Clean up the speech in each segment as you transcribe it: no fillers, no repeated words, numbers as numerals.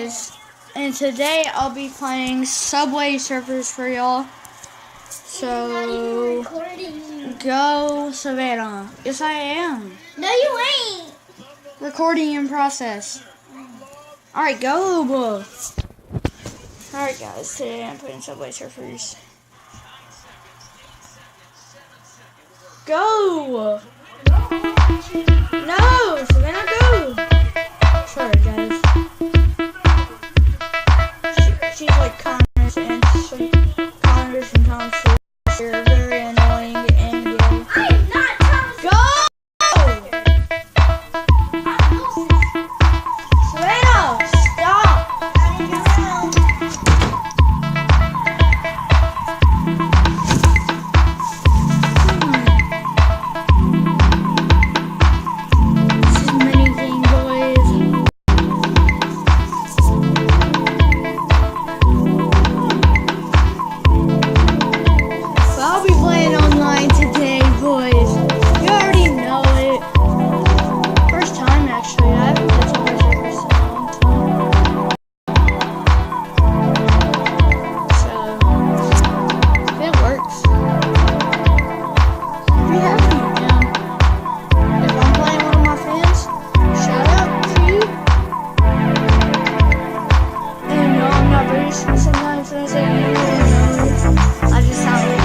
guys, and today I'll be playing Subway Surfers for y'all. So, go Savannah. Yes, I am. No, you ain't. Recording in process. Alright, go. Alright guys, today I'm playing Subway Surfers. Go! No, Savannah, go! Sorry guys. She's like Connors and Tom Sawyer. They're very annoying and gay. I am not Tom. Go! Savannah, stop! Sometimes when I say I just sound weird.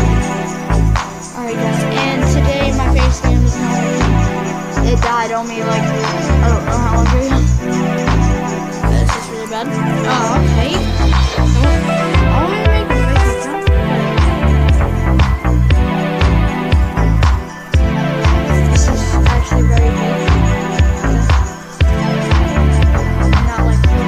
Alright guys, and today my face cam is not working. It died on me like, I don't know how long ago. This is really bad. Oh, okay. I want to make a face account. This is actually very good. Not like 14.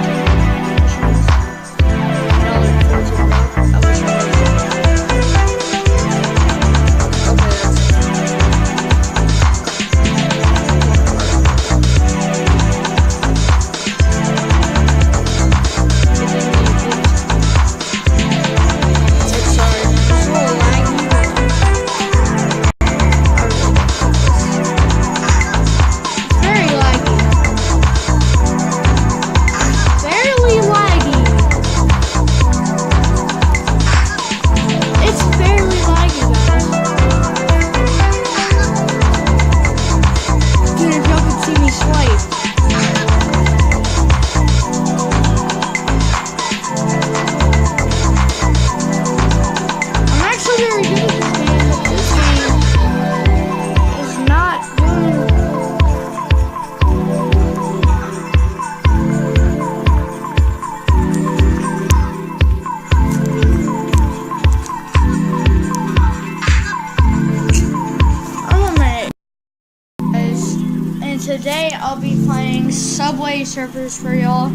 Today I'll be playing Subway Surfers for y'all.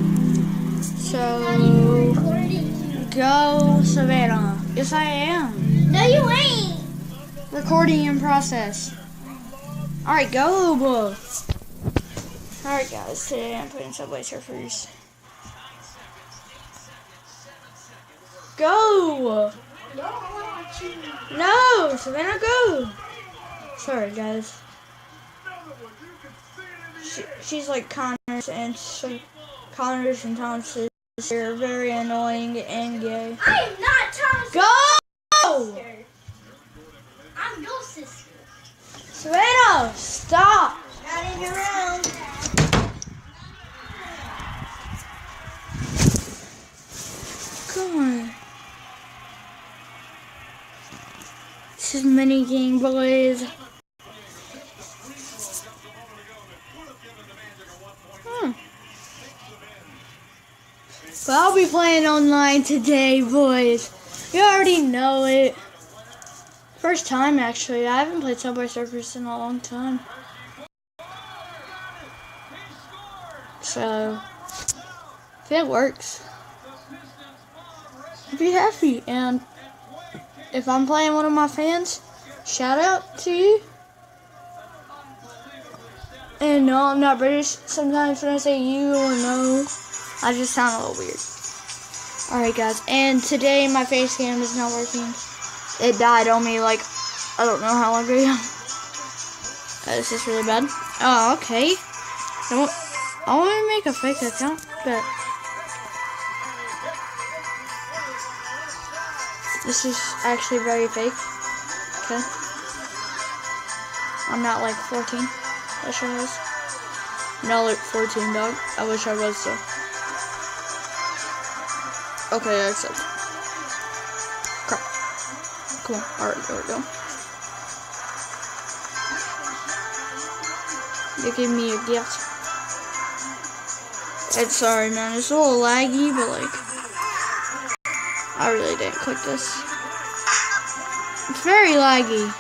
So, go Savannah. Yes, I am. No, you ain't. Recording in process. Alright, go. Alright guys, today I'm playing Subway Surfers. Go! No, Savannah, go! Sorry guys. She's like Connors and Tom Sawyer. They're very annoying and gay. I am not Tom. Go! I'm your sister. Savannah, stop! Not even around. Come on. This is mini game, boys. But I'll be playing online today, boys. You already know it. First time, actually. I haven't played Subway Surfers in a long time. So, if it works, I'll be happy. And if I'm playing one of my fans, shout out to you. And no, I'm not British. Sometimes when I say you or no, I just sound a little weird. Alright guys, and today my face cam is not working. It died on me like, I don't know how long ago. This is really bad. Oh, okay. I want to make a fake account, but This is actually very fake. Okay. I'm not like 14. I sure was. No, like 14, dog. I wish I was though. Okay, I accept. Crap. Come on. Alright, there we go. They gave me a gift. It's sorry, man. It's a little laggy, but like, I really didn't click this. It's very laggy.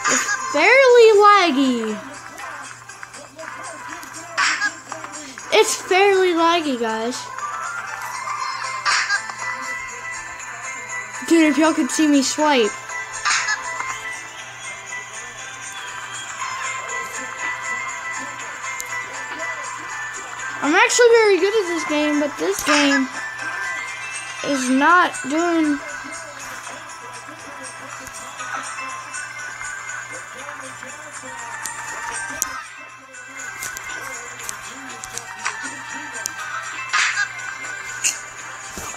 It's fairly laggy. It's fairly laggy, guys. Dude, if y'all could see me swipe. I'm actually very good at this game, but this game is not doing...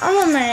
I'm a minute.